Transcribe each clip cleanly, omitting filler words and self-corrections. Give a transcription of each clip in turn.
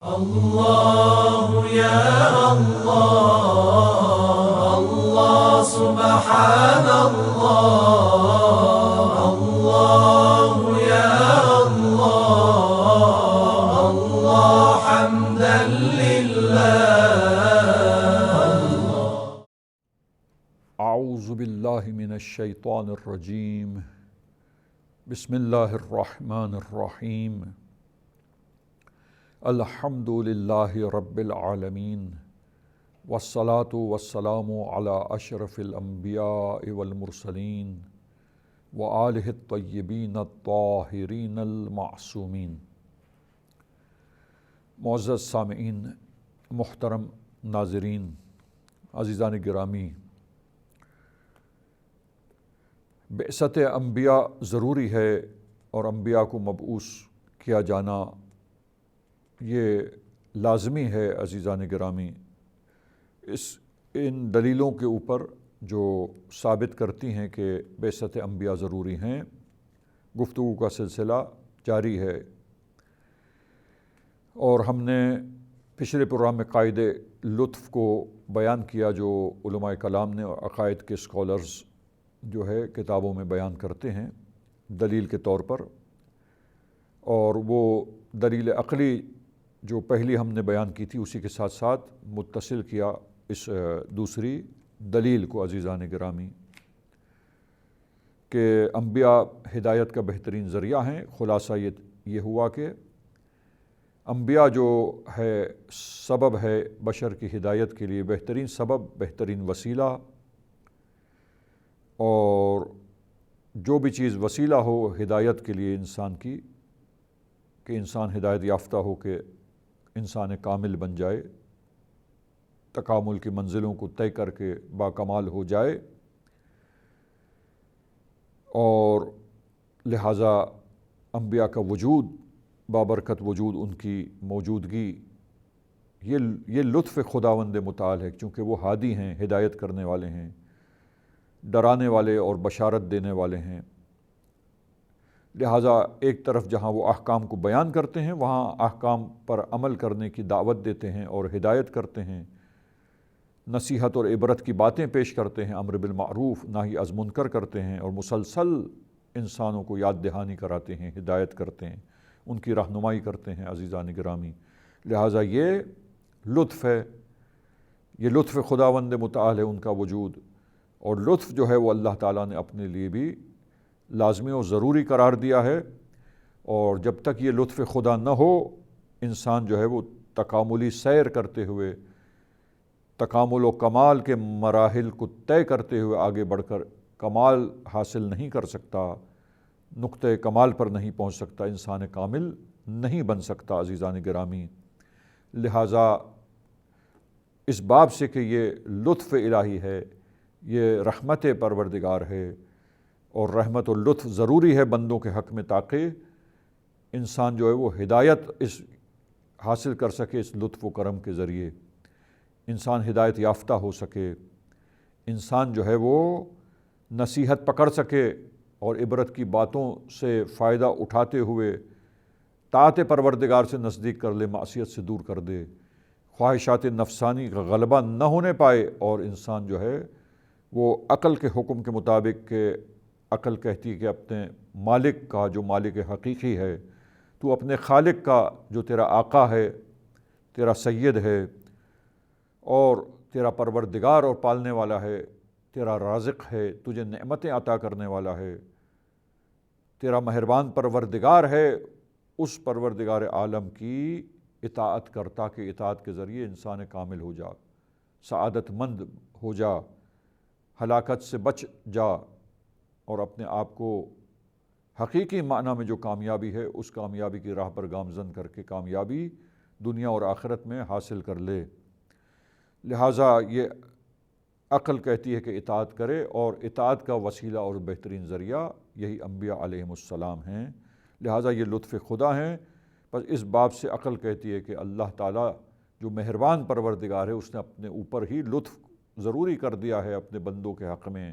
الله يا الله الله سبحان الله الله يا الله الله حمدا لله. اعوذ باللہ من الشیطان الرجیم. بسم اللہ الرحمن الرحیم. الحمد للہ رب العالمین والصلاة والسلام علی اشرف الانبیاء والمرسلین وآلہ الطیبین الطاہرین المعصومین. معزز سامعین، محترم ناظرین، عزیزان گرامی، بعثت انبیاء ضروری ہے اور انبیاء کو مبعوث کیا جانا یہ لازمی ہے. عزیزان گرامی، ان دلیلوں کے اوپر جو ثابت کرتی ہیں کہ بعثت انبیاء ضروری ہیں، گفتگو کا سلسلہ جاری ہے. اور ہم نے پچھلے پروگرام میں قاعدے لطف کو بیان کیا جو علماء کلام نے اور عقائد کے اسکالرز جو ہے کتابوں میں بیان کرتے ہیں دلیل کے طور پر. اور وہ دلیل عقلی جو پہلی ہم نے بیان کی تھی اسی کے ساتھ ساتھ متصل کیا اس دوسری دلیل کو. عزیزان گرامی، کہ انبیاء ہدایت کا بہترین ذریعہ ہیں. خلاصہ یہ ہوا کہ انبیاء جو ہے سبب ہے بشر کی ہدایت کے لیے، بہترین سبب، بہترین وسیلہ. اور جو بھی چیز وسیلہ ہو ہدایت کے لیے انسان کی، کہ انسان ہدایت یافتہ ہو کہ انسان کامل بن جائے، تکامل کی منزلوں کو طے کر کے باکمال ہو جائے. اور لہٰذا انبیاء کا وجود، بابرکت وجود، ان کی موجودگی یہ لطف خداوند متعال ہے، چونکہ وہ ہادی ہیں، ہدایت کرنے والے ہیں، ڈرانے والے اور بشارت دینے والے ہیں. لہٰذا ایک طرف جہاں وہ احکام کو بیان کرتے ہیں وہاں احکام پر عمل کرنے کی دعوت دیتے ہیں اور ہدایت کرتے ہیں، نصیحت اور عبرت کی باتیں پیش کرتے ہیں، امر بالمعروف نہی از منکر کرتے ہیں، اور مسلسل انسانوں کو یاد دہانی کراتے ہیں، ہدایت کرتے ہیں، ان کی رہنمائی کرتے ہیں. عزیزان گرامی، لہٰذا یہ لطف ہے، یہ لطف خداوند متعال ہے ان کا وجود. اور لطف جو ہے وہ اللہ تعالیٰ نے اپنے لیے بھی لازمی و ضروری قرار دیا ہے. اور جب تک یہ لطف خدا نہ ہو، انسان جو ہے وہ تکاملی سیر کرتے ہوئے، تکامل و کمال کے مراحل کو طے کرتے ہوئے آگے بڑھ کر کمال حاصل نہیں کر سکتا، نقطۂ کمال پر نہیں پہنچ سکتا، انسان کامل نہیں بن سکتا. عزیزان گرامی، لہٰذا اس باب سے کہ یہ لطف الہی ہے، یہ رحمت پروردگار ہے، اور رحمت و لطف ضروری ہے بندوں کے حق میں تاکہ انسان جو ہے وہ ہدایت حاصل کر سکے. اس لطف و کرم کے ذریعے انسان ہدایت یافتہ ہو سکے، انسان جو ہے وہ نصیحت پکڑ سکے اور عبرت کی باتوں سے فائدہ اٹھاتے ہوئے طاعت پروردگار سے نزدیک کر لے، معصیت سے دور کر دے، خواہشات نفسانی کا غلبہ نہ ہونے پائے، اور انسان جو ہے وہ عقل کے حکم کے مطابق، کہ عقل کہتی ہے کہ اپنے مالک کا جو مالک حقیقی ہے، تو اپنے خالق کا جو تیرا آقا ہے، تیرا سید ہے، اور تیرا پروردگار اور پالنے والا ہے، تیرا رازق ہے، تجھے نعمتیں عطا کرنے والا ہے، تیرا مہربان پروردگار ہے، اس پروردگار عالم کی اطاعت کر تاکہ اطاعت کے ذریعے انسان کامل ہو جا، سعادت مند ہو جا، ہلاکت سے بچ جا، اور اپنے آپ کو حقیقی معنی میں جو کامیابی ہے اس کامیابی کی راہ پر گامزن کر کے کامیابی دنیا اور آخرت میں حاصل کر لے. لہٰذا یہ عقل کہتی ہے کہ اطاعت کرے، اور اطاعت کا وسیلہ اور بہترین ذریعہ یہی انبیاء علیہم السلام ہیں. لہٰذا یہ لطف خدا ہیں. بس اس باب سے عقل کہتی ہے کہ اللہ تعالیٰ جو مہربان پروردگار ہے، اس نے اپنے اوپر ہی لطف ضروری کر دیا ہے اپنے بندوں کے حق میں،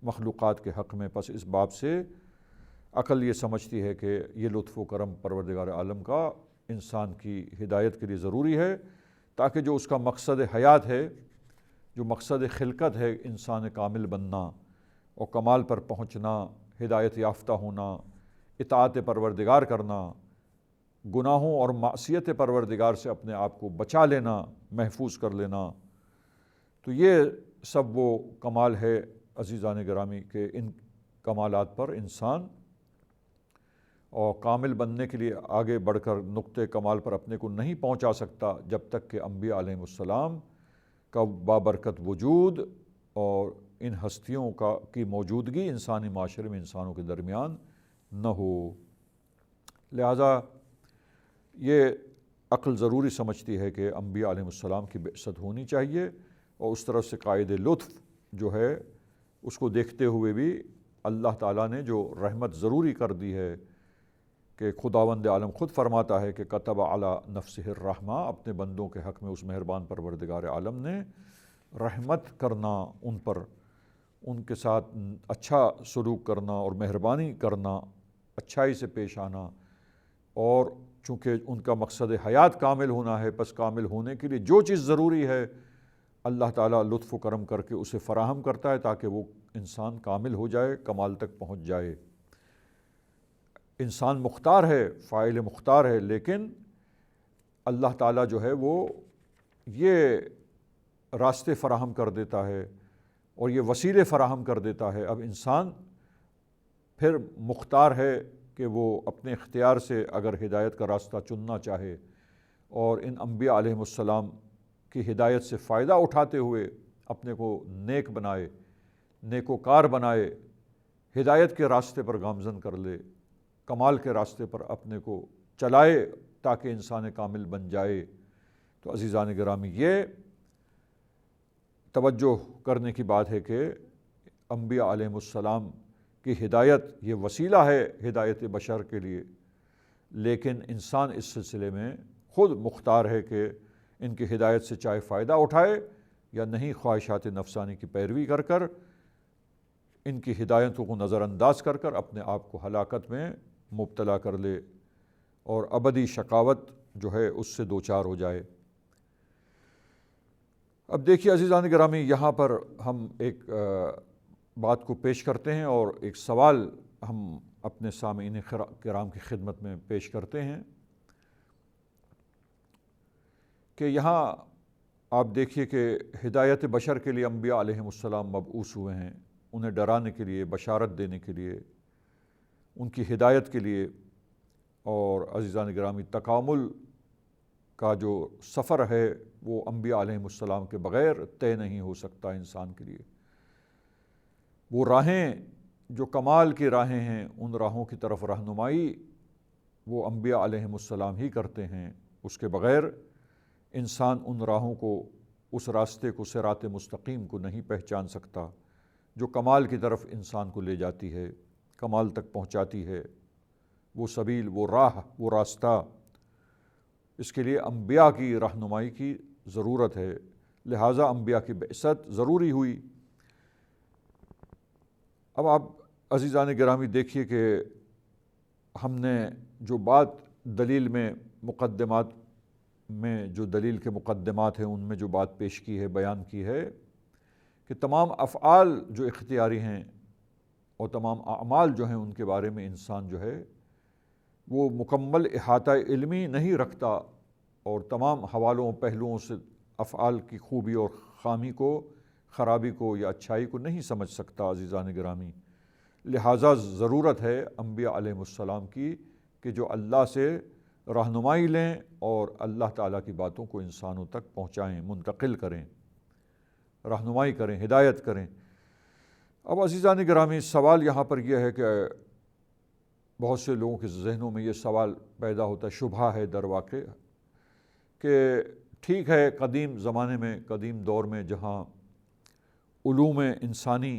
مخلوقات کے حق میں. پس اس باب سے عقل یہ سمجھتی ہے کہ یہ لطف و کرم پروردگار عالم کا انسان کی ہدایت کے لیے ضروری ہے، تاکہ جو اس کا مقصد حیات ہے، جو مقصد خلقت ہے انسان کامل بننا اور کمال پر پہنچنا، ہدایت یافتہ ہونا، اطاعت پروردگار کرنا، گناہوں اور معصیت پروردگار سے اپنے آپ کو بچا لینا، محفوظ کر لینا، تو یہ سب وہ کمال ہے عزیزان گرامی کہ ان کمالات پر انسان اور کامل بننے کے لیے آگے بڑھ کر نقطۂ کمال پر اپنے کو نہیں پہنچا سکتا جب تک کہ انبیاء علیہ السلام کا بابرکت وجود اور ان ہستیوں کی موجودگی انسانی معاشرے میں انسانوں کے درمیان نہ ہو۔ لہٰذا یہ عقل ضروری سمجھتی ہے کہ انبیاء علیہ السلام کی بعثت ہونی چاہیے، اور اس طرف سے قائد لطف جو ہے اس کو دیکھتے ہوئے بھی اللہ تعالیٰ نے جو رحمت ضروری کر دی ہے کہ خداوند عالم خود فرماتا ہے کہ کتب علی نفسہ الرحمہ، اپنے بندوں کے حق میں اس مہربان پروردگار عالم نے رحمت کرنا، ان پر ان کے ساتھ اچھا سلوک کرنا اور مہربانی کرنا، اچھائی سے پیش آنا، اور چونکہ ان کا مقصد حیات کامل ہونا ہے، پس کامل ہونے کے لیے جو چیز ضروری ہے اللہ تعالیٰ لطف و کرم کر کے اسے فراہم کرتا ہے تاکہ وہ انسان کامل ہو جائے، کمال تک پہنچ جائے۔ انسان مختار ہے، فاعل مختار ہے، لیکن اللہ تعالیٰ جو ہے وہ یہ راستے فراہم کر دیتا ہے اور یہ وسیلے فراہم کر دیتا ہے۔ اب انسان پھر مختار ہے کہ وہ اپنے اختیار سے اگر ہدایت کا راستہ چننا چاہے اور ان انبیاء علیہ السلام کی ہدایت سے فائدہ اٹھاتے ہوئے اپنے کو نیک بنائے، نیکوکار بنائے، ہدایت کے راستے پر گامزن کر لے، کمال کے راستے پر اپنے کو چلائے تاکہ انسان کامل بن جائے۔ تو عزیزان گرامی یہ توجہ کرنے کی بات ہے کہ انبیاء علیہ السلام کی ہدایت یہ وسیلہ ہے ہدایت بشر کے لیے، لیکن انسان اس سلسلے میں خود مختار ہے کہ ان کی ہدایت سے چاہے فائدہ اٹھائے یا نہیں، خواہشات نفسانی کی پیروی کر کر ان کی ہدایتوں کو نظر انداز کر کر اپنے آپ کو ہلاکت میں مبتلا کر لے اور ابدی شقاوت جو ہے اس سے دوچار ہو جائے۔ اب دیکھیے عزیزان گرامی، یہاں پر ہم ایک بات کو پیش کرتے ہیں اور ایک سوال ہم اپنے سامعین کرام کی خدمت میں پیش کرتے ہیں کہ یہاں آپ دیکھیے کہ ہدایت بشر کے لیے انبیاء علیہ السلام مبعوث ہوئے ہیں، انہیں ڈرانے کے لیے، بشارت دینے کے لیے، ان کی ہدایت کے لیے۔ اور عزیزان گرامی، تکامل کا جو سفر ہے وہ انبیاء علیہ السلام کے بغیر طے نہیں ہو سکتا انسان کے لیے۔ وہ راہیں جو کمال کی راہیں ہیں، ان راہوں کی طرف رہنمائی وہ انبیاء علیہ السلام ہی کرتے ہیں، اس کے بغیر انسان ان راہوں کو، اس راستے کو، صراط مستقیم کو نہیں پہچان سکتا جو کمال کی طرف انسان کو لے جاتی ہے، کمال تک پہنچاتی ہے۔ وہ سبیل، وہ راہ، وہ راستہ، اس کے لیے انبیاء کی رہنمائی کی ضرورت ہے، لہٰذا انبیاء کی بعثت ضروری ہوئی۔ اب آپ عزیزان گرامی دیکھیے کہ ہم نے جو بات دلیل میں مقدمات میں، جو دلیل کے مقدمات ہیں ان میں جو بات پیش کی ہے، بیان کی ہے کہ تمام افعال جو اختیاری ہیں اور تمام اعمال جو ہیں ان کے بارے میں انسان جو ہے وہ مکمل احاطہ علمی نہیں رکھتا، اور تمام حوالوں پہلوؤں سے افعال کی خوبی اور خامی کو، خرابی کو یا اچھائی کو نہیں سمجھ سکتا عزیزان گرامی۔ لہٰذا ضرورت ہے انبیاء علیہ السلام کی کہ جو اللہ سے رہنمائی لیں اور اللہ تعالیٰ کی باتوں کو انسانوں تک پہنچائیں، منتقل کریں، رہنمائی کریں، ہدایت کریں۔ اب عزیزان گرامی، سوال یہاں پر یہ ہے کہ بہت سے لوگوں کے ذہنوں میں یہ سوال پیدا ہوتا ہے، شبہہ ہے در واقع، کہ ٹھیک ہے قدیم زمانے میں، قدیم دور میں جہاں علوم انسانی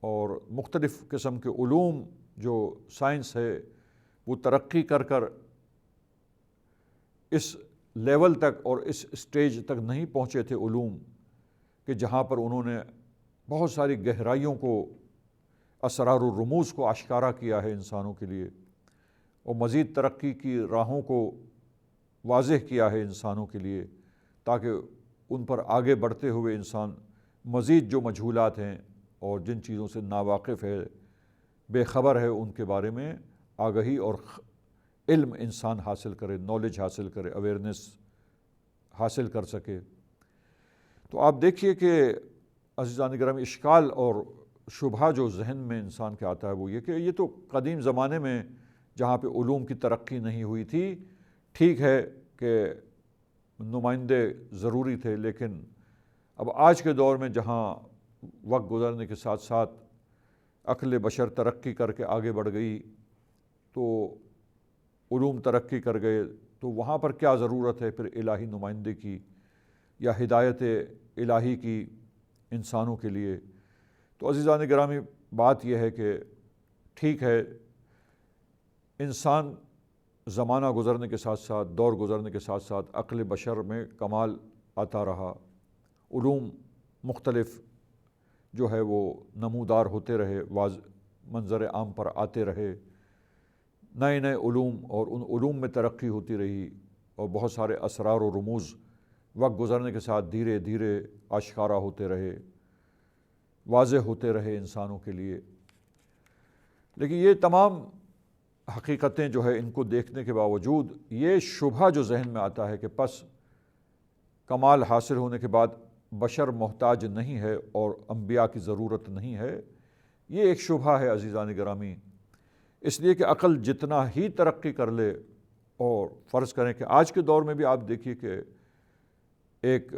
اور مختلف قسم کے علوم جو سائنس ہے وہ ترقی کر کر اس لیول تک اور اس سٹیج تک نہیں پہنچے تھے علوم کہ جہاں پر انہوں نے بہت ساری گہرائیوں کو، اسرار و رموز کو آشکارا کیا ہے انسانوں کے لیے، اور مزید ترقی کی راہوں کو واضح کیا ہے انسانوں کے لیے، تاکہ ان پر آگے بڑھتے ہوئے انسان مزید جو مجہولات ہیں اور جن چیزوں سے ناواقف ہے، بے خبر ہے، ان کے بارے میں آگہی اور علم انسان حاصل کرے، نالج حاصل کرے، اویئرنیس حاصل کر سکے۔ تو آپ دیکھیے کہ عزیزان گرامی، اشکال اور شبہہ جو ذہن میں انسان کے آتا ہے وہ یہ کہ یہ تو قدیم زمانے میں جہاں پہ علوم کی ترقی نہیں ہوئی تھی، ٹھیک ہے کہ نمائندے ضروری تھے، لیکن اب آج کے دور میں جہاں وقت گزرنے کے ساتھ ساتھ عقل بشر ترقی کر کے آگے بڑھ گئی، تو علوم ترقی کر گئے، تو وہاں پر کیا ضرورت ہے پھر الہی نمائندے کی یا ہدایت الہی کی انسانوں کے لیے؟ تو عزیزان گرامی، بات یہ ہے کہ ٹھیک ہے، انسان زمانہ گزرنے کے ساتھ ساتھ، دور گزرنے کے ساتھ ساتھ عقل بشر میں کمال آتا رہا، علوم مختلف جو ہے وہ نمودار ہوتے رہے، منظر عام پر آتے رہے، نئے نئے علوم، اور ان علوم میں ترقی ہوتی رہی، اور بہت سارے اسرار و رموز وقت گزرنے کے ساتھ دھیرے دھیرے آشکارا ہوتے رہے، واضح ہوتے رہے انسانوں کے لیے۔ لیکن یہ تمام حقیقتیں جو ہے ان کو دیکھنے کے باوجود یہ شبہ جو ذہن میں آتا ہے کہ پس کمال حاصل ہونے کے بعد بشر محتاج نہیں ہے اور انبیاء کی ضرورت نہیں ہے، یہ ایک شبہ ہے عزیزان گرامی۔ اس لیے کہ عقل جتنا ہی ترقی کر لے، اور فرض کریں کہ آج کے دور میں بھی آپ دیکھیے کہ ایک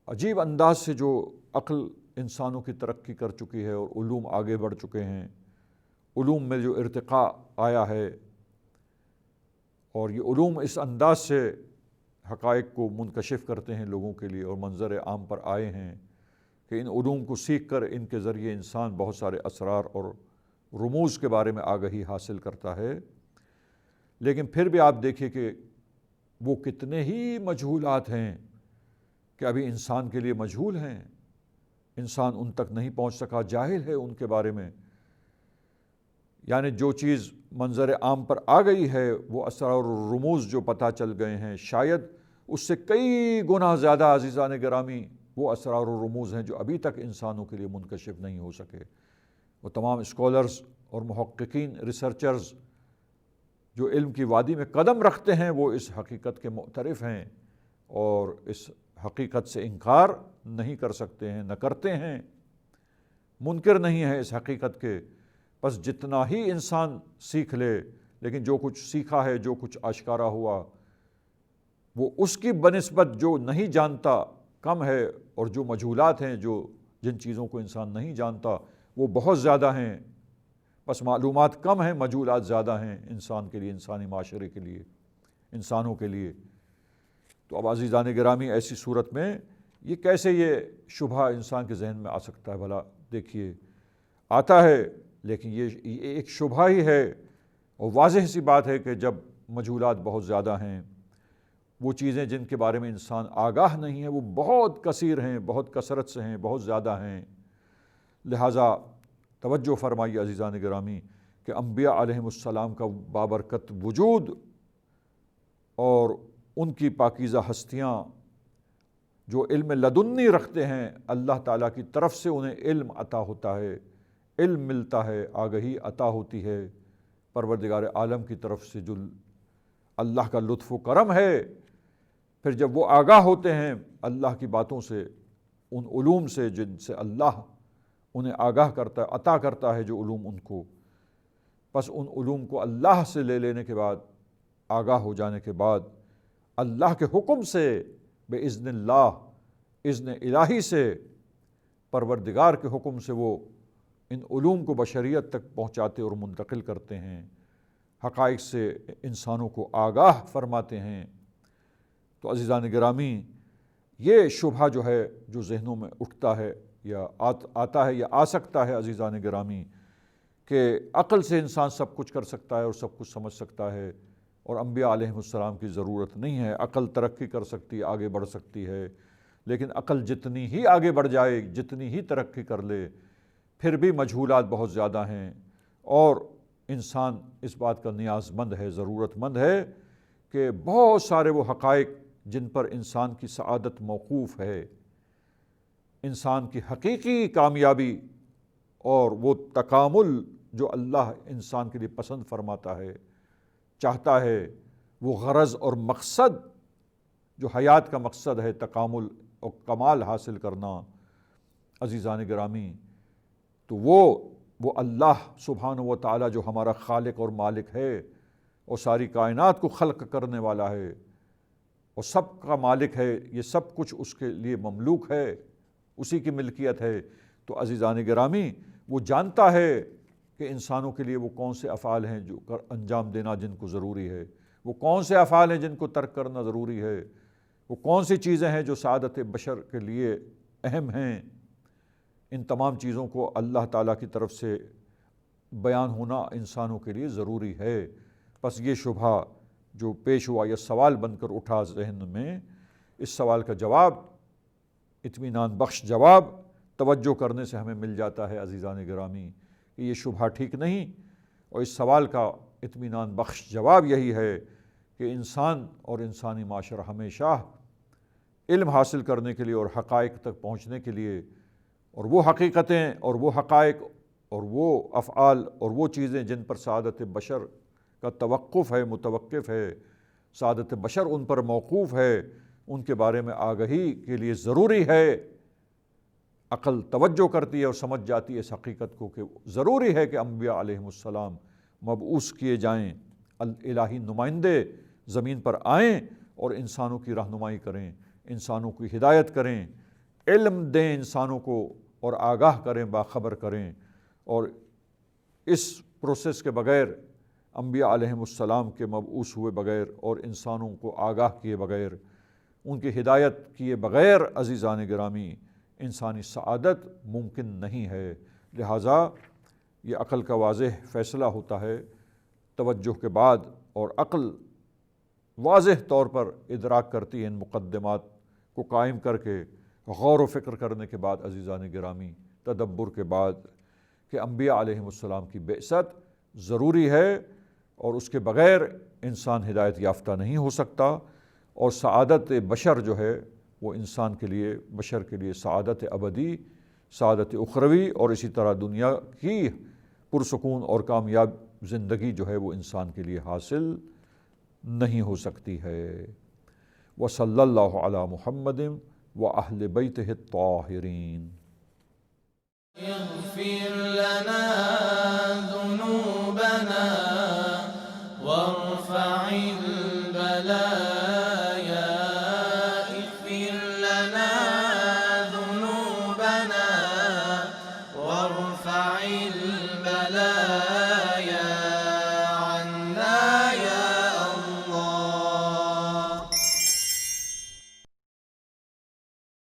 عجیب انداز سے جو عقل انسانوں کی ترقی کر چکی ہے اور علوم آگے بڑھ چکے ہیں، علوم میں جو ارتقاء آیا ہے، اور یہ علوم اس انداز سے حقائق کو منکشف کرتے ہیں لوگوں کے لیے اور منظر عام پر آئے ہیں کہ ان علوم کو سیکھ کر ان کے ذریعے انسان بہت سارے اسرار اور رموز کے بارے میں آگہی حاصل کرتا ہے۔ لیکن پھر بھی آپ دیکھیے کہ وہ کتنے ہی مجہولات ہیں کہ ابھی انسان کے لیے مجہول ہیں، انسان ان تک نہیں پہنچ سکا، جاہل ہے ان کے بارے میں۔ یعنی جو چیز منظر عام پر آ گئی ہے، وہ اسرار و رموز جو پتہ چل گئے ہیں، شاید اس سے کئی گنا زیادہ عزیزان گرامی وہ اسرار و رموز ہیں جو ابھی تک انسانوں کے لیے منکشف نہیں ہو سکے۔ وہ تمام اسکالرز اور محققین، ریسرچرز جو علم کی وادی میں قدم رکھتے ہیں، وہ اس حقیقت کے معترف ہیں اور اس حقیقت سے انکار نہیں کر سکتے ہیں، نہ کرتے ہیں، منکر نہیں ہے اس حقیقت کے۔ بس جتنا ہی انسان سیکھ لے، لیکن جو کچھ سیکھا ہے، جو کچھ آشکارا ہوا، وہ اس کی بنسبت جو نہیں جانتا کم ہے، اور جو مجہولات ہیں، جن چیزوں کو انسان نہیں جانتا وہ بہت زیادہ ہیں۔ بس معلومات کم ہیں، مجہولات زیادہ ہیں انسان کے لیے، انسانی معاشرے کے لیے، انسانوں کے لیے۔ تو اب عزیزان گرامی، ایسی صورت میں یہ کیسے یہ شبہ انسان کے ذہن میں آ سکتا ہے؟ بھلا دیکھیے، آتا ہے، لیکن یہ ایک شبہ ہی ہے، اور واضح سی بات ہے کہ جب مجہولات بہت زیادہ ہیں، وہ چیزیں جن کے بارے میں انسان آگاہ نہیں ہے وہ بہت کثیر ہیں، بہت کثرت سے ہیں، بہت زیادہ ہیں۔ لہٰذا توجہ فرمائیے عزیزان گرامی کہ انبیاء علیہم السلام کا بابرکت وجود اور ان کی پاکیزہ ہستیاں جو علم لدنی رکھتے ہیں، اللہ تعالیٰ کی طرف سے انہیں علم عطا ہوتا ہے، علم ملتا ہے، آگہی عطا ہوتی ہے پروردگار عالم کی طرف سے، جو اللہ کا لطف و کرم ہے۔ پھر جب وہ آگاہ ہوتے ہیں اللہ کی باتوں سے، ان علوم سے جن سے اللہ انہیں آگاہ کرتا ہے، عطا کرتا ہے جو علوم ان کو، پس ان علوم کو اللہ سے لے لینے کے بعد، آگاہ ہو جانے کے بعد، اللہ کے حکم سے، بِإِذْنِ اللہ، اذن الہی سے، پروردگار کے حکم سے وہ ان علوم کو بشریت تک پہنچاتے اور منتقل کرتے ہیں، حقائق سے انسانوں کو آگاہ فرماتے ہیں۔ تو عزیزان گرامی، یہ شبہ جو ہے جو ذہنوں میں اٹھتا ہے یا آتا ہے یا آ سکتا ہے عزیزان گرامی، کہ عقل سے انسان سب کچھ کر سکتا ہے اور سب کچھ سمجھ سکتا ہے، اور انبیاء علیہ السلام کی ضرورت نہیں ہے۔ عقل ترقی کر سکتی ہے، آگے بڑھ سکتی ہے، لیکن عقل جتنی ہی آگے بڑھ جائے، جتنی ہی ترقی کر لے، پھر بھی مجہولات بہت زیادہ ہیں، اور انسان اس بات کا نیاز مند ہے، ضرورت مند ہے کہ بہت سارے وہ حقائق جن پر انسان کی سعادت موقوف ہے، انسان کی حقیقی کامیابی اور وہ تکامل جو اللہ انسان کے لیے پسند فرماتا ہے، چاہتا ہے، وہ غرض اور مقصد جو حیات کا مقصد ہے، تکامل اور کمال حاصل کرنا، عزیزان گرامی، تو وہ اللہ سبحانہ و تعالی جو ہمارا خالق اور مالک ہے اور ساری کائنات کو خلق کرنے والا ہے اور سب کا مالک ہے، یہ سب کچھ اس کے لیے مملوک ہے، اسی کی ملکیت ہے، تو عزیزان گرامی وہ جانتا ہے کہ انسانوں کے لیے وہ کون سے افعال ہیں جو انجام دینا جن کو ضروری ہے، وہ کون سے افعال ہیں جن کو ترک کرنا ضروری ہے، وہ کون سی چیزیں ہیں جو سعادت بشر کے لیے اہم ہیں۔ ان تمام چیزوں کو اللہ تعالیٰ کی طرف سے بیان ہونا انسانوں کے لیے ضروری ہے۔ پس یہ شبہ جو پیش ہوا، یہ سوال بن کر اٹھا ذہن میں، اس سوال کا جواب، اطمینان بخش جواب توجہ کرنے سے ہمیں مل جاتا ہے عزیزان گرامی کہ یہ شبہ ٹھیک نہیں، اور اس سوال کا اطمینان بخش جواب یہی ہے کہ انسان اور انسانی معاشرہ ہمیشہ علم حاصل کرنے کے لیے اور حقائق تک پہنچنے کے لیے، اور وہ حقیقتیں اور وہ حقائق اور وہ افعال اور وہ چیزیں جن پر سعادت بشر کا توقف ہے، متوقف ہے، سعادت بشر ان پر موقوف ہے، ان کے بارے میں آگہی کے لیے ضروری ہے، عقل توجہ کرتی ہے اور سمجھ جاتی ہے اس حقیقت کو کہ ضروری ہے کہ انبیاء علیہم السلام مبعوث کیے جائیں، الہی نمائندے زمین پر آئیں اور انسانوں کی رہنمائی کریں، انسانوں کی ہدایت کریں، علم دیں انسانوں کو اور آگاہ کریں، باخبر کریں، اور اس پروسیس کے بغیر، انبیاء علیہم السلام کے مبعوث ہوئے بغیر اور انسانوں کو آگاہ کیے بغیر، ان کی ہدایت کیے بغیر عزیزان گرامی انسانی سعادت ممکن نہیں ہے۔ لہٰذا یہ عقل کا واضح فیصلہ ہوتا ہے توجہ کے بعد، اور عقل واضح طور پر ادراک کرتی ہے ان مقدمات کو قائم کر کے، غور و فکر کرنے کے بعد عزیزان گرامی، تدبر کے بعد، کہ انبیاء علیہم السلام کی بعثت ضروری ہے اور اس کے بغیر انسان ہدایت یافتہ نہیں ہو سکتا، اور سعادت بشر جو ہے وہ انسان کے لیے، بشر کے لیے سعادت ابدی، سعادت اخروی اور اسی طرح دنیا کی پرسکون اور کامیاب زندگی جو ہے وہ انسان کے لیے حاصل نہیں ہو سکتی ہے۔ وصلی اللہ علی محمد وأہل بیتہ الطاہرین۔ اغفر لنا ذنوبنا وارفع البلايا، اغفر لنا ذنوبنا وارفع البلايا،